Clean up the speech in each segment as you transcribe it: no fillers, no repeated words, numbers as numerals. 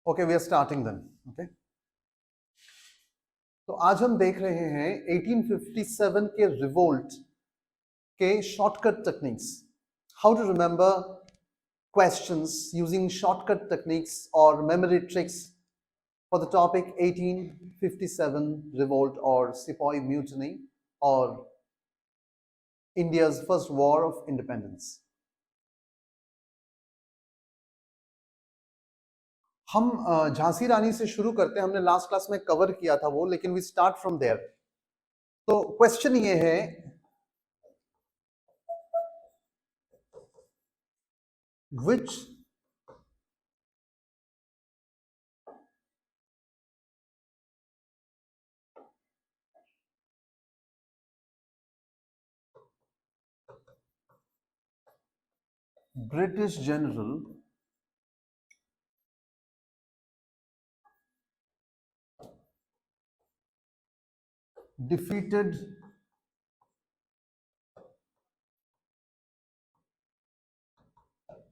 Okay, we are starting then. Okay, तो आज हम देख रहे हैं 1857 के रिवोल्ट के shortcut techniques, how to remember questions using shortcut techniques or memory tricks for the topic 1857 revolt or Sepoy mutiny or India's first war of independence। हम झांसी रानी से शुरू करते हैं। हमने लास्ट क्लास में कवर किया था वो, लेकिन वी स्टार्ट फ्रॉम देयर। तो क्वेश्चन ये है, which British general defeated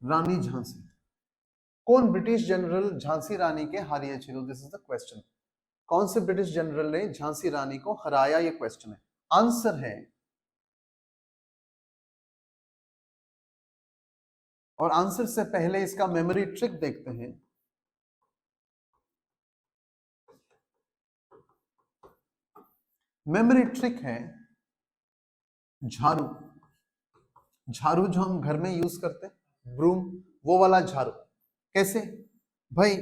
रानी झांसी? कौन ब्रिटिश जनरल झांसी रानी के हारिए छिलो? This is the question. कौन से ब्रिटिश जनरल ने झांसी रानी को हराया? ये क्वेश्चन है। आंसर है, और आंसर से पहले इसका मेमोरी ट्रिक देखते हैं। मेमोरी ट्रिक है झाड़ू। झाड़ू जो हम घर में यूज करते हैं, ब्रूम, वो वाला झाड़ू। कैसे भाई?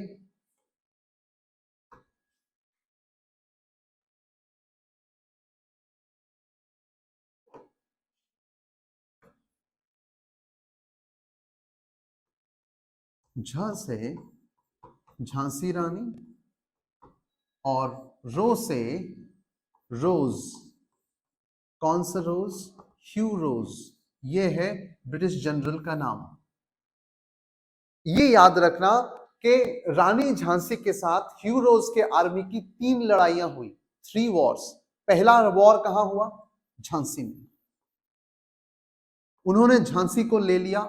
झ से झांसी रानी और रो से रोज। कौन सा रोज? ह्यू रोज। ये है ब्रिटिश जनरल का नाम। ये याद रखना कि रानी झांसी के साथ ह्यू रोज के आर्मी की 3 लड़ाइयां हुई, 3 वॉर्स। पहला वॉर कहां हुआ? झांसी में। उन्होंने झांसी को ले लिया,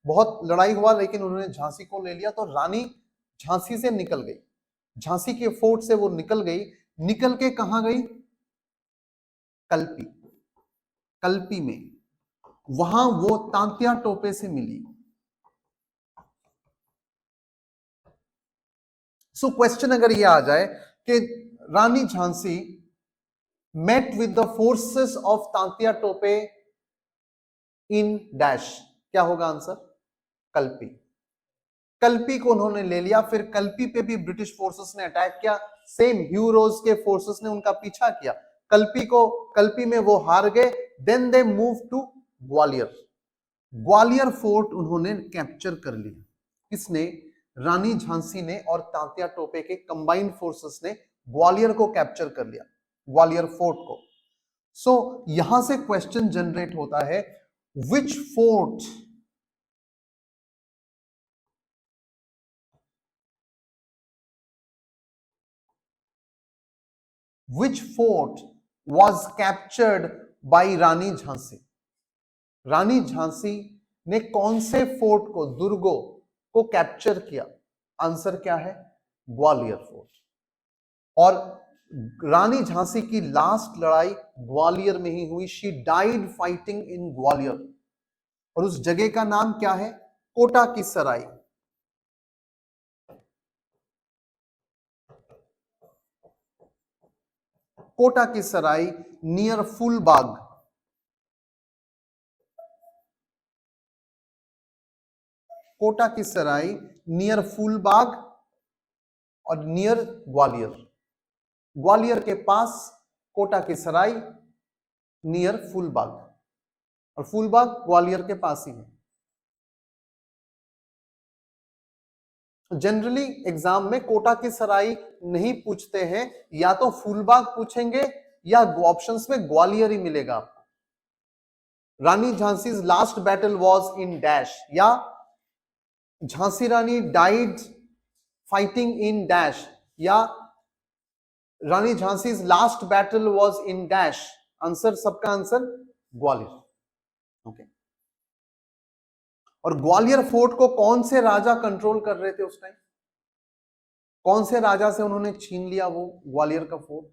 बहुत लड़ाई हुआ लेकिन उन्होंने झांसी को ले लिया। तो रानी झांसी से निकल गई, झांसी के फोर्ट से वो निकल गई। निकल के कहां गई? कल्पी। कल्पी में वहां वो तांत्या टोपे से मिली। सो क्वेश्चन अगर ये आ जाए कि Rani Jhansi met with the forces of Tantya Tope in dash, क्या होगा आंसर? कल्पी। कल्पी को उन्होंने ले लिया। फिर कल्पी पे भी ब्रिटिश फोर्सेस ने अटैक किया। सेम ह्यू रोज के फोर्सेस ने उनका पीछा किया। कल्पी में वो हार गए। Then they move to Gwalior. Gwalior fort उन्होंने कैप्चर कर लिया। किसने? रानी झांसी ने और तांत्या टोपे के कंबाइंड फोर्सेस ने ग्वालियर को कैप्चर कर लिया, ग्वालियर फोर्ट को। सो यहां से क्वेश्चन जनरेट होता है, विच फोर्ट was captured by रानी झांसी? रानी झांसी ने कौन से फोर्ट को, दुर्गों को कैप्चर किया? आंसर क्या है? ग्वालियर फोर्ट। और रानी झांसी की लास्ट लड़ाई ग्वालियर में ही हुई। शी डाइड फाइटिंग इन ग्वालियर। और उस जगह का नाम क्या है? कोटा की सराय। कोटा की सराय नियर फूलबाग। कोटा की सराय नियर फूलबाग और नियर ग्वालियर। ग्वालियर के पास कोटा की सराय, नियर फूलबाग। और फूलबाग ग्वालियर के पास ही है। जनरली एग्जाम में कोटा की सराय नहीं पूछते हैं, या तो फूलबाग पूछेंगे या ऑप्शंस में ग्वालियर ही मिलेगा आपको। Rani Jhansi last battle was in dash, या Jhansi Rani died fighting in dash, या Rani Jhansi last battle was in dash. Answer, सबका आंसर ग्वालियर। ओके। और ग्वालियर फोर्ट को कौन से राजा कंट्रोल कर रहे थे उस टाइम? कौन से राजा से उन्होंने छीन लिया वो ग्वालियर का फोर्ट?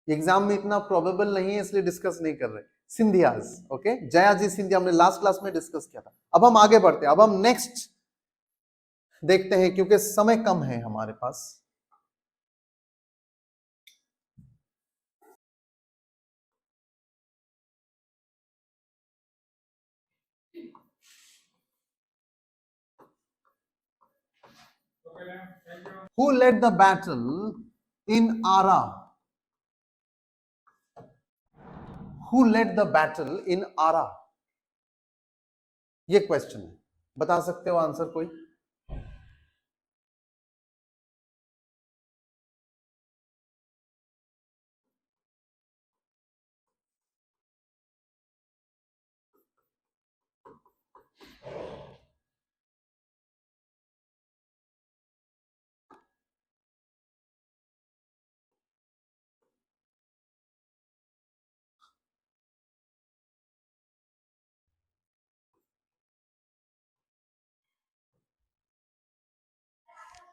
एग्जाम में इतना प्रोबेबल नहीं है इसलिए डिस्कस नहीं कर रहे। सिंधियाज, ओके, जयाजी सिंधिया हमने लास्ट क्लास में डिस्कस किया था। अब हम आगे बढ़ते हैं, अब हम नेक्स्ट देखते हैं क्योंकि समय कम है हमारे पास। Who led the battle in Ara? Who led the battle in Ara? ये क्वेश्चन है, बता सकते हो आंसर कोई?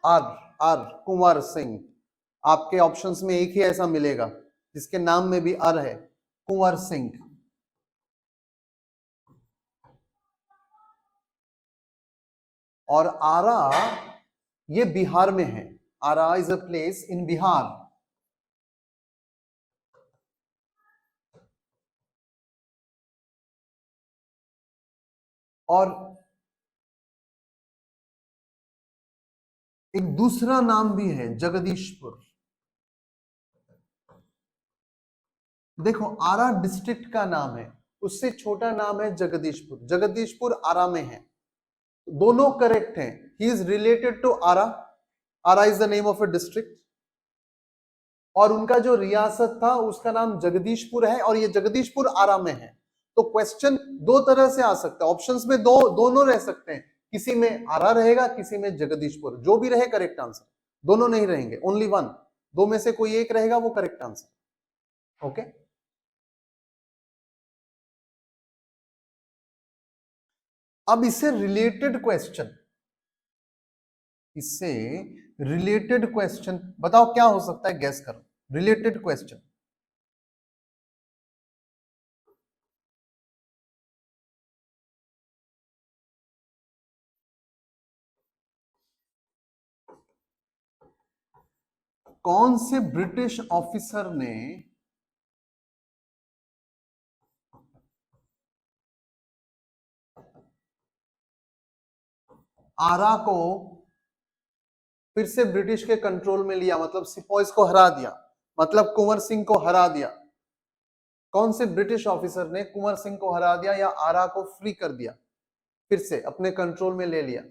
Are, are Kunwar Singh. आपके ऑप्शंस में एक ही ऐसा मिलेगा जिसके नाम में भी अर है, कुंवर सिंह। और आरा ये बिहार में है। Arrah is a place in Bihar. और एक दूसरा नाम भी है, जगदीशपुर। देखो, आरा डिस्ट्रिक्ट का नाम है, उससे छोटा नाम है जगदीशपुर। जगदीशपुर आरा में है, दोनों करेक्ट हैं। He is related to Arrah. Arrah is the name of a district, और उनका जो रियासत था उसका नाम जगदीशपुर है, और ये जगदीशपुर आरा में है। तो क्वेश्चन दो तरह से आ सकता है, ऑप्शंस में दोनों रह सकते हैं, किसी में आरा रहेगा, किसी में जगदीशपुर। जो भी रहे करेक्ट आंसर, दोनों नहीं रहेंगे, ओनली वन। दो में से कोई एक रहेगा वो करेक्ट आंसर। ओके, अब इससे रिलेटेड क्वेश्चन बताओ क्या हो सकता है, गैस करो। रिलेटेड क्वेश्चन, कौन से ब्रिटिश ऑफिसर ने आरा को फिर से ब्रिटिश के कंट्रोल में लिया, मतलब सिपॉइस को हरा दिया, मतलब कुंवर सिंह को हरा दिया? कौन से ब्रिटिश ऑफिसर ने कुंवर सिंह को हरा दिया या आरा को फ्री कर दिया, फिर से अपने कंट्रोल में ले लिया?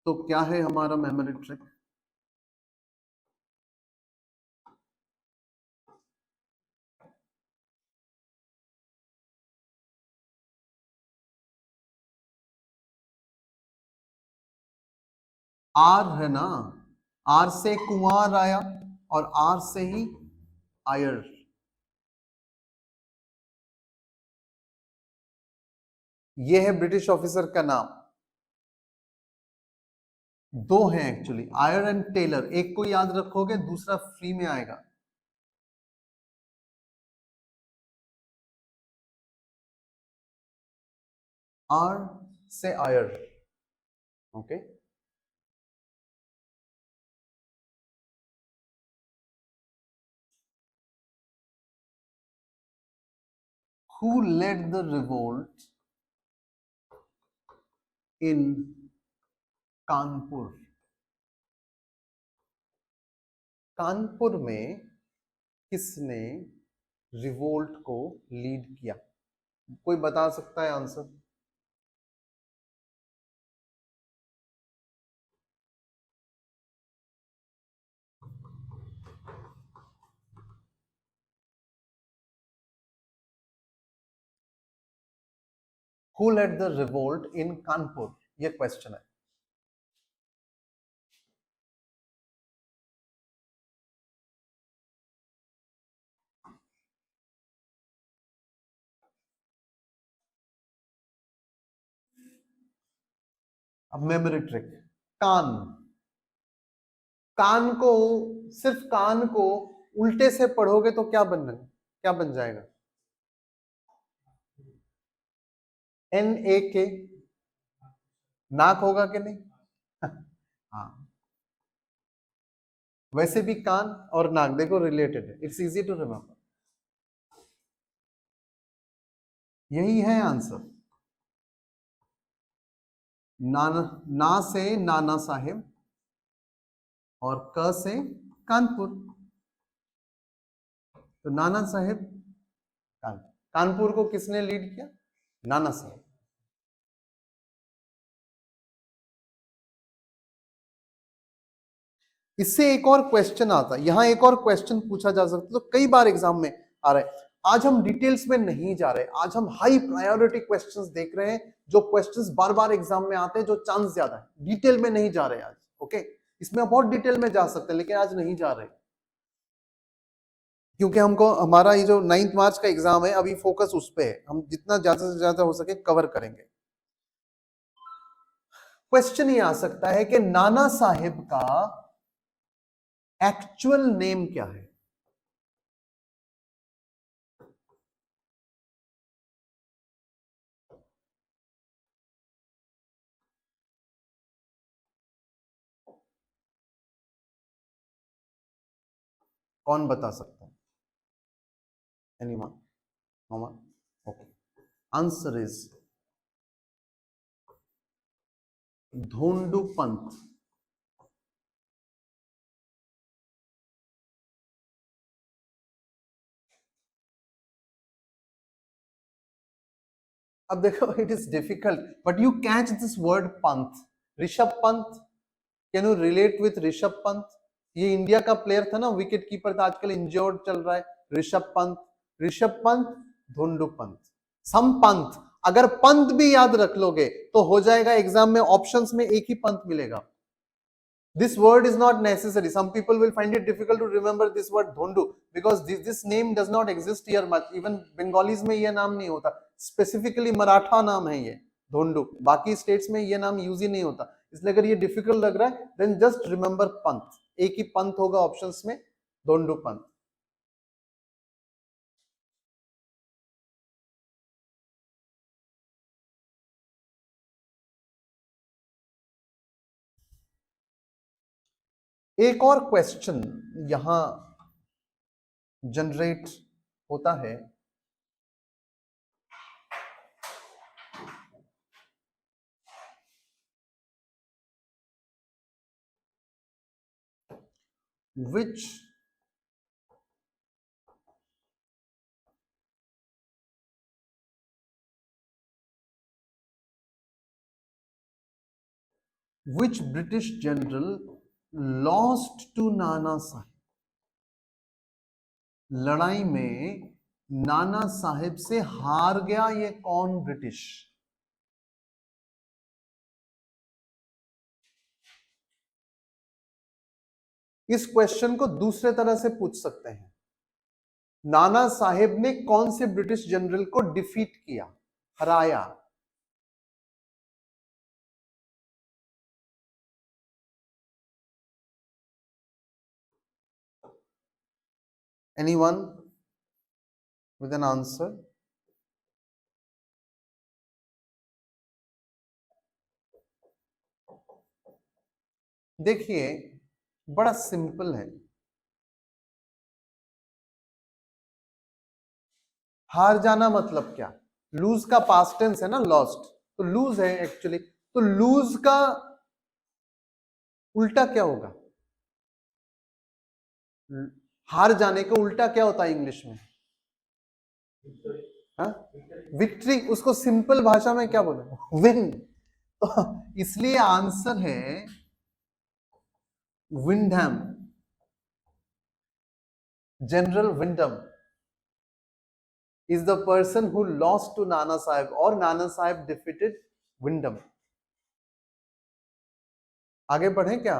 तो क्या है हमारा मेमोरी ट्रिक? आर है ना, आर से कुंवर आया और आर से ही आयर। ये है ब्रिटिश ऑफिसर का नाम। दो हैं एक्चुअली, आयर एंड टेलर। एक को याद रखोगे, दूसरा फ्री में आएगा। आर से आयर, okay. Who led the revolt in Kanpur? Kanpur में किसने रिवोल्ट को लीड किया? कोई बता सकता है answer? Who led the revolt in Kanpur, ये क्वेश्चन है। अब मेमोरी ट्रिक, कान, कान को, सिर्फ कान को उल्टे से पढ़ोगे तो क्या बन जाएगा? NAK, नाक होगा कि नहीं? हाँ, वैसे भी कान और नाक देखो रिलेटेड है, इट्स इजी टू रिमेम्बर। यही है आंसर। ना से नाना साहेब और क से कानपुर, तो नाना साहेब कानपुर को किसने लीड किया? नाना साहेब। इससे एक और क्वेश्चन आता है, यहां एक और क्वेश्चन पूछा जा सकता है, तो कई बार एग्जाम में आ रहा है। आज हम डिटेल्स में नहीं जा रहे, आज हम हाई प्रायोरिटी क्वेश्चंस देख रहे हैं, जो क्वेश्चंस बार बार एग्जाम में आते हैं, जो चांस ज्यादा है। डिटेल में नहीं जा रहे आज, ओके? इसमें बहुत डिटेल में जा सकते हैं, लेकिन आज नहीं जा रहे, क्योंकि हमको हमारा ये जो 9 मार्च का एग्जाम है, अभी फोकस उस पे है। हम जितना ज्यादा से ज्यादा हो सके कवर करेंगे। क्वेश्चन ये आ सकता है कि नाना साहेब का एक्चुअल नेम क्या है? कौन बता सकता है? Anyone? Mama? Okay, answer is Dhondu Pant. अब देखो, it is difficult but you catch this word Pant. Rishabh Pant, can you relate with Rishabh Pant? ये इंडिया का प्लेयर था ना, विकेट कीपर था, आजकल इंजर्ड चल रहा है। ऋषभ पंत, धोंडू पंत, सम पंत। अगर पंत भी याद रख लोगे तो हो जाएगा, एग्जाम में ऑप्शंस में एक ही पंत मिलेगा। This word is not necessary. Some people will find it difficult to remember this word dhondu because this name does not exist here much. Even Bengalis में ये नाम नहीं होता, specifically मराठा नाम है ये धोंडू, बाकी स्टेट्स में ये नाम यूज ही नहीं होता। इसलिए अगर ये डिफिकल्ट लग रहा है, then just remember पंत, एक ही पंत होगा ऑप्शंस में, धोंडू पंत। एक और क्वेश्चन यहां जनरेट होता है, which British general lost to Nana Saheb? लड़ाई में नाना साहेब से हार गया ये कौन ब्रिटिश? इस क्वेश्चन को दूसरे तरह से पूछ सकते हैं, नाना साहेब ने कौन से ब्रिटिश जनरल को डिफीट किया, हराया? Anyone with an answer? देखिए, बड़ा सिंपल है। हार जाना मतलब क्या? लूज का पास्ट टेंस है ना, लॉस्ट, तो लूज है एक्चुअली। तो लूज का उल्टा क्या होगा? हार जाने का उल्टा क्या होता है इंग्लिश में? विक्ट्री। उसको सिंपल भाषा में क्या बोले? विन। तो इसलिए आंसर है Windham, general Windham is the person who lost to Nana Sahib, और Nana Sahib defeated Wyndham। आगे बढ़े क्या?